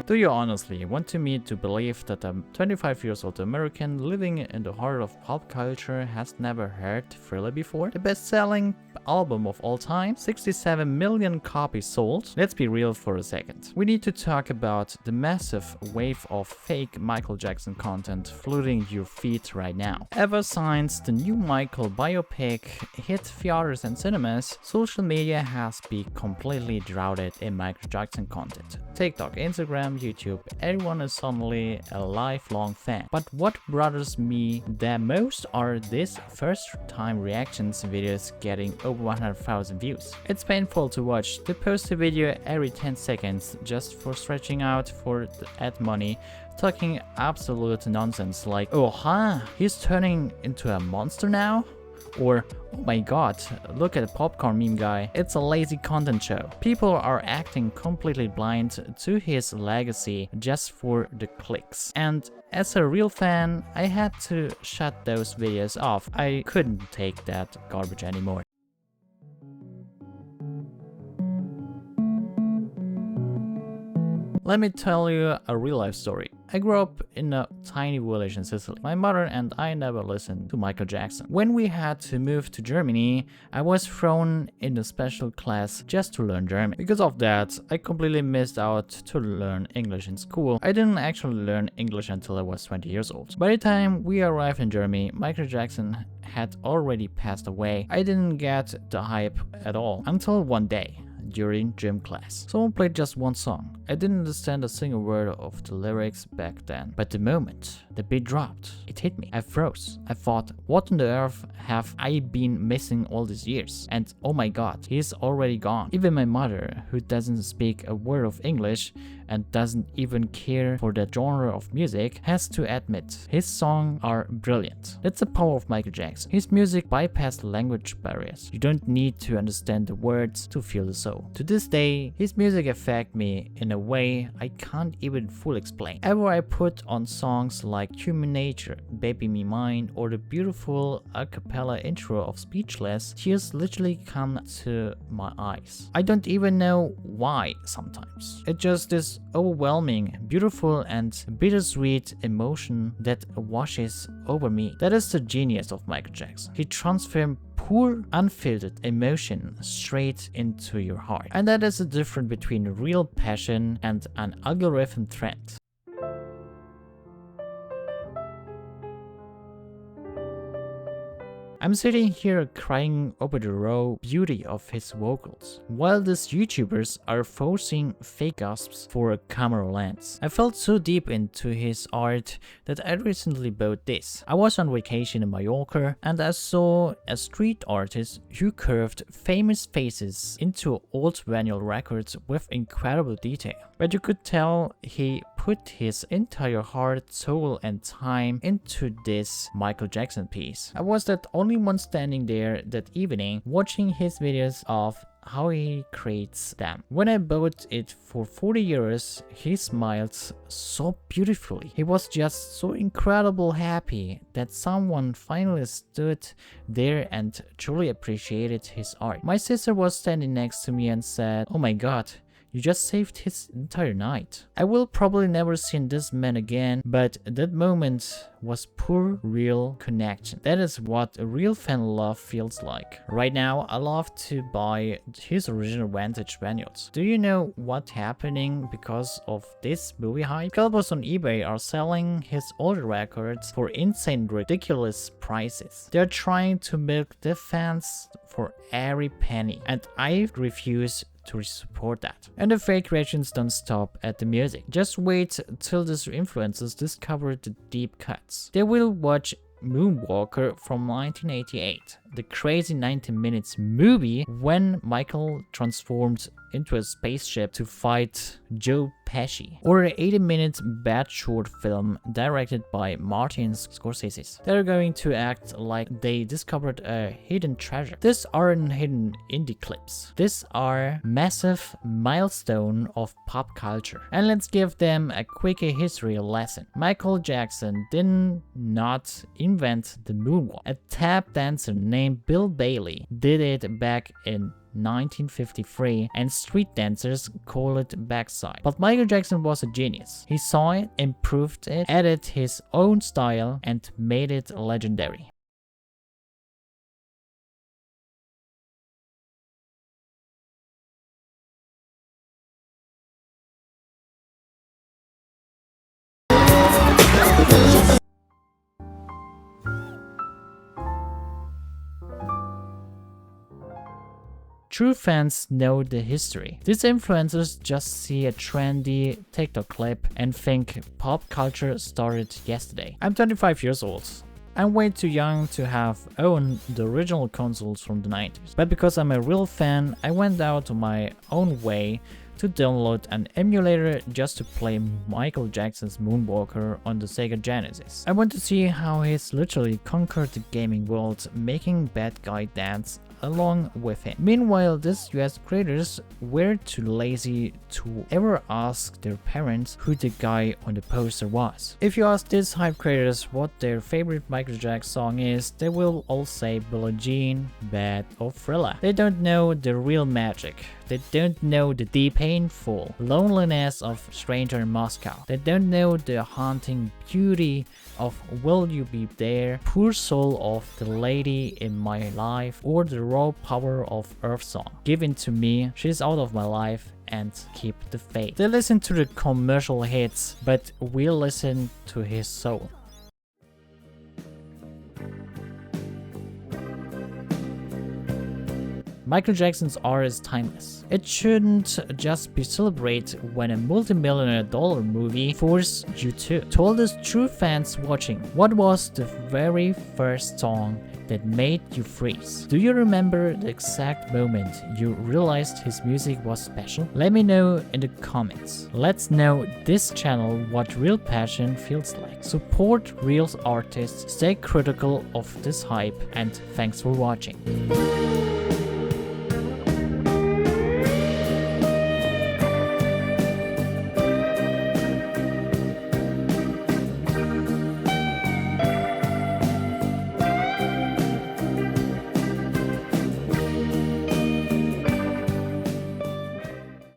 Do you honestly want me to believe that a 25 years old American living in the heart of pop culture has never heard Thriller before? The best-selling album of all time, 67 million copies sold. Let's be real for a second. We need to talk about the massive wave of fake Michael Jackson content flooding your feed right now. Ever since the new Michael biopic hit theaters and cinemas, social media has been completely drowning in Michael Jackson content. TikTok, Instagram, YouTube, everyone is suddenly a lifelong fan. But what bothers me the most are these first-time reactions videos getting over 100,000 views. It's painful to watch. They post a video every 10 seconds just for stretching out for the ad money, talking absolute nonsense like, oh huh, he's turning into a monster now? Or, oh my god, look at the popcorn meme guy. It's a lazy content show. People are acting completely blind to his legacy just for the clicks. And as a real fan, I had to shut those videos off. I couldn't take that garbage anymore. Let me tell you a real life story. I grew up in a tiny village in Sicily. My mother and I never listened to Michael Jackson. When we had to move to Germany, I was thrown in a special class just to learn German. Because of that, I completely missed out to learn English in school. I didn't actually learn English until I was 20 years old. By the time we arrived in Germany, Michael Jackson had already passed away. I didn't get the hype at all until one day. During gym class. Someone played just one song. I didn't understand a single word of the lyrics back then, but the moment the beat dropped, it hit me. I froze. I thought, what on the earth have I been missing all these years? And oh my god, he's already gone. Even my mother, who doesn't speak a word of English and doesn't even care for that genre of music, has to admit his songs are brilliant. That's the power of Michael Jackson. His music bypassed language barriers. You don't need to understand the words to feel the soul. To this day, his music affects me in a way I can't even fully explain. Ever I put on songs like Human Nature, Baby Me Mine, or the beautiful a cappella intro of Speechless, tears literally come to my eyes. I don't even know why sometimes. It's just this overwhelming, beautiful and bittersweet emotion that washes over me. That is the genius of Michael Jackson. He transformed pure, unfiltered emotion straight into your heart. And that is the difference between real passion and an algorithm trend. I'm sitting here crying over the raw beauty of his vocals, while these YouTubers are forcing fake gasps for a camera lens. I felt so deep into his art that I recently bought this. I was on vacation in Mallorca and I saw a street artist who curved famous faces into old vinyl records with incredible detail. But you could tell he put his entire heart, soul and time into this Michael Jackson piece. I was the only one standing there that evening watching his videos of how he creates them. When I bought it for 40 euros, he smiled so beautifully. He was just so incredibly happy that someone finally stood there and truly appreciated his art. My sister was standing next to me and said, "Oh my god, you just saved his entire night." I will probably never see this man again, but that moment was pure, real connection. That is what a real fan love feels like. Right now, I love to buy his original vintage vinyls. Do you know what's happening because of this movie hype? Scalpers on eBay are selling his older records for insane, ridiculous prices. They're trying to milk the fans for every penny, and I refuse to support that. And the fake creations don't stop at the music. Just wait till these influencers discover the deep cuts. They will watch Moonwalker from 1988, the crazy 90 minutes movie when Michael transformed into a spaceship to fight Joe Pesci, or an 80-minute bad short film directed by Martin Scorsese. They're going to act like they discovered a hidden treasure. These aren't hidden indie clips. These are massive milestone of pop culture. And let's give them a quick history lesson. Michael Jackson did not invent the moonwalk. A tap dancer named Bill Bailey did it back in 1953 and street dancers call it backside. But Michael Jackson was a genius. He saw it, improved it, added his own style, and made it legendary. True fans know the history. These influencers just see a trendy TikTok clip and think pop culture started yesterday. I'm 25 years old. I'm way too young to have owned the original consoles from the 90s. But because I'm a real fan, I went out on my own way to download an emulator just to play Michael Jackson's Moonwalker on the Sega Genesis. I want to see how he's literally conquered the gaming world, making bad guy dance along with him. Meanwhile, these US creators were too lazy to ever ask their parents who the guy on the poster was. If you ask these hype creators what their favorite Michael Jackson song is, they will all say Billie Jean, Bad or Thriller. They don't know the real magic. They don't know the deep, painful loneliness of Stranger in Moscow. They don't know the haunting beauty of Will You Be There, Poor Soul of The Lady in My Life, or the raw power of Earth Song. Give in to me, she's out of my life, and keep the faith. They listen to the commercial hits, but we listen to his soul. Michael Jackson's art is timeless. It shouldn't just be celebrated when a multi-millionaire dollar movie forced you to. Told us true fans watching, what was the very first song that made you freeze? Do you remember the exact moment you realized his music was special? Let me know in the comments. Let's know this channel what real passion feels like. Support real artists, stay critical of this hype, and thanks for watching.